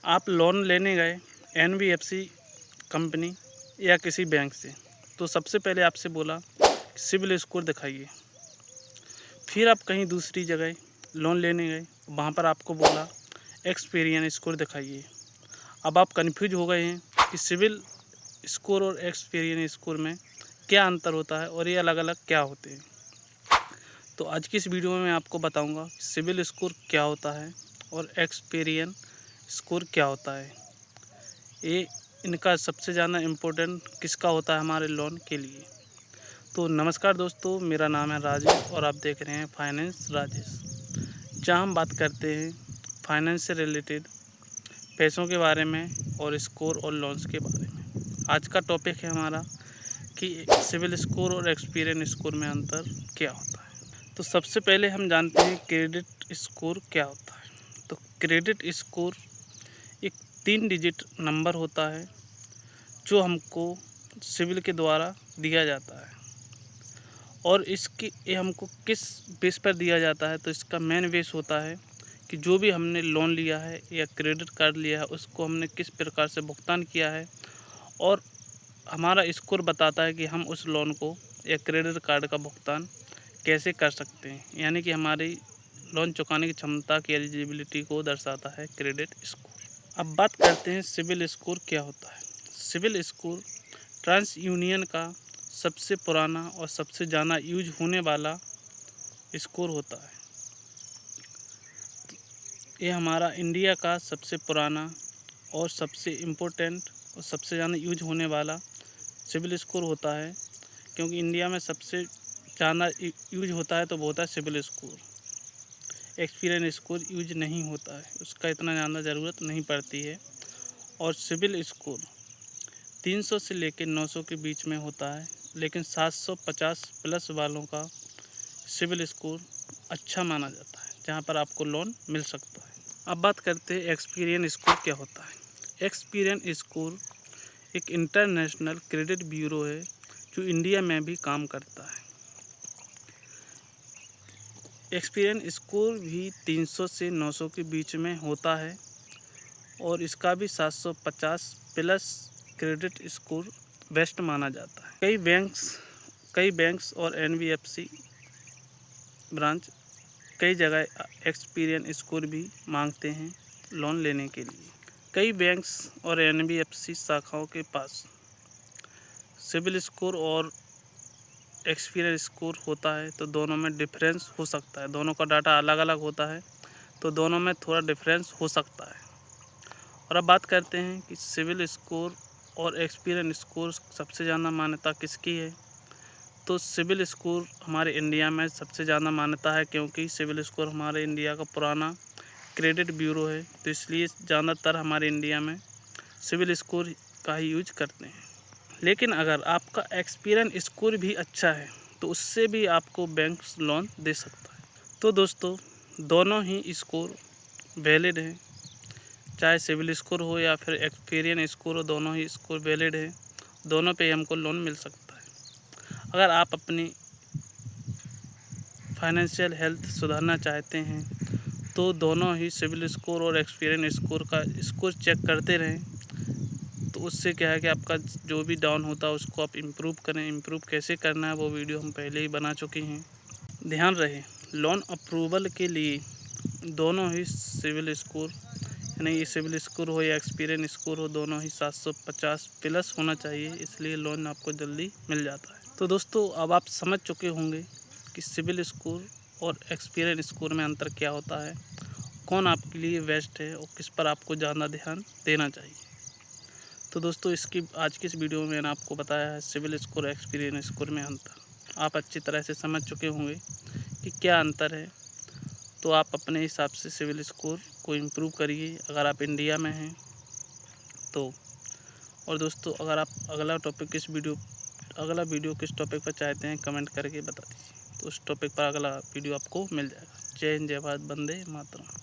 आप लोन लेने गए एनबीएफसी कंपनी या किसी बैंक से, तो सबसे पहले आपसे बोला सिबिल स्कोर दिखाइए। फिर आप कहीं दूसरी जगह लोन लेने गए, वहाँ पर आपको बोला एक्सपीरियन स्कोर दिखाइए। अब आप कन्फ्यूज हो गए हैं कि सिबिल स्कोर और एक्सपीरियन स्कोर में क्या अंतर होता है और ये अलग अलग क्या होते हैं। तो आज की इस वीडियो में मैं आपको बताऊंगा कि सिबिल स्कोर क्या होता है और एक्सपीरियन स्कोर क्या होता है। ये इनका सबसे ज़्यादा इम्पोर्टेंट किसका होता है हमारे लोन के लिए। तो नमस्कार दोस्तों, मेरा नाम है राजेश और आप देख रहे हैं फाइनेंस राजेश, जहाँ हम बात करते हैं फाइनेंस से रिलेटेड पैसों के बारे में और स्कोर और लोन्स के बारे में। आज का टॉपिक है हमारा कि सिबिल स्कोर और एक्सपीरियन स्कोर में अंतर क्या होता है। तो सबसे पहले हम जानते हैं क्रेडिट स्कोर क्या होता है। तो क्रेडिट स्कोर एक 3 डिजिट नंबर होता है जो हमको सिबिल के द्वारा दिया जाता है। और ये हमको किस बेस पर दिया जाता है, तो इसका मेन बेस होता है कि जो भी हमने लोन लिया है या क्रेडिट कार्ड लिया है उसको हमने किस प्रकार से भुगतान किया है, और हमारा स्कोर बताता है कि हम उस लोन को या क्रेडिट कार्ड का भुगतान कैसे कर सकते हैं। यानी कि हमारी लोन चुकाने की क्षमता की एलिजिबिलिटी को दर्शाता है क्रेडिट स्कोर। अब बात करते हैं सिबिल स्कोर क्या होता है। सिबिल स्कोर ट्रांस यूनियन का सबसे पुराना और सबसे ज़्यादा यूज होने वाला स्कोर होता है। ये हमारा इंडिया का सबसे पुराना और सबसे इम्पोर्टेंट और सबसे ज़्यादा यूज होने वाला सिबिल स्कोर होता है, क्योंकि इंडिया में सबसे ज़्यादा यूज होता है तो वो होता है CIBIL score. Experian score use नहीं होता है, उसका इतना ज़्यादा ज़रूरत नहीं पड़ती है। और सिबिल स्कोर 300 से लेकर 900 के बीच में होता है, लेकिन 750 प्लस वालों का सिबिल स्कोर अच्छा माना जाता है, जहां पर आपको लोन मिल सकता है। अब बात करते हैं एक्सपीरियन स्कोर क्या होता है। एक्सपीरियन स्कोर एक इंटरनेशनल क्रेडिट ब्यूरो है जो इंडिया में भी काम करता है। एक्सपीरियन स्कोर भी 300 से 900 के बीच में होता है और इसका भी 750 प्लस क्रेडिट स्कोर बेस्ट माना जाता है। कई बैंक्स और एनबीएफसी ब्रांच कई जगह एक्सपीरियन स्कोर भी मांगते हैं लोन लेने के लिए। कई बैंक्स और एनबीएफसी शाखाओं के पास सिबिल स्कोर और एक्सपीरियन स्कोर होता है, तो दोनों में डिफरेंस हो सकता है। दोनों का डाटा अलग अलग होता है, तो दोनों में थोड़ा डिफरेंस हो सकता है। और अब बात करते हैं कि सिबिल स्कोर और एक्सपीरियन स्कोर सबसे ज़्यादा मान्यता किसकी है। तो सिबिल स्कोर हमारे इंडिया में सबसे ज़्यादा मान्यता है, क्योंकि सिबिल स्कोर हमारे इंडिया का पुराना क्रेडिट ब्यूरो है, तो इसलिए ज़्यादातर हमारे इंडिया में सिबिल स्कोर का ही यूज करते हैं। लेकिन अगर आपका एक्सपीरियन स्कोर भी अच्छा है तो उससे भी आपको बैंक लोन दे सकता है। तो दोस्तों, दोनों ही स्कोर वैलिड हैं, चाहे सिबिल स्कोर हो या फिर एक्सपीरियन स्कोर हो, दोनों ही स्कोर वैलिड हैं। दोनों पे हमको लोन मिल सकता है। अगर आप अपनी फाइनेंशियल हेल्थ सुधारना चाहते हैं तो दोनों ही सिबिल स्कोर और एक्सपीरियन स्कोर का स्कोर चेक करते रहें। तो उससे क्या है कि आपका जो भी डाउन होता है उसको आप इम्प्रूव करें। इम्प्रूव कैसे करना है वो वीडियो हम पहले ही बना चुके हैं। ध्यान रहे, लोन अप्रूवल के लिए दोनों ही सिबिल स्कोर, यानी ये सिबिल स्कोर हो या एक्सपीरियन स्कोर हो, दोनों ही 750 प्लस होना चाहिए, इसलिए लोन आपको जल्दी मिल जाता है। तो दोस्तों, अब आप समझ चुके होंगे कि सिबिल स्कोर और एक्सपीरियन स्कोर में अंतर क्या होता है, कौन आपके लिए बेस्ट है और किस पर आपको ज़्यादा ध्यान देना चाहिए। तो दोस्तों, आज की इस वीडियो में मैंने आपको बताया है सिबिल स्कोर और एक्सपीरियन स्कोर में अंतर। आप अच्छी तरह से समझ चुके होंगे कि क्या अंतर है, तो आप अपने हिसाब से सिबिल स्कोर को इम्प्रूव करिए अगर आप इंडिया में हैं तो। और दोस्तों, अगर आप अगला वीडियो किस टॉपिक पर चाहते हैं कमेंट करके बता दीजिए, तो उस टॉपिक पर अगला वीडियो आपको मिल जाएगा। जय हिंद, जय भारत, वंदे मातरम।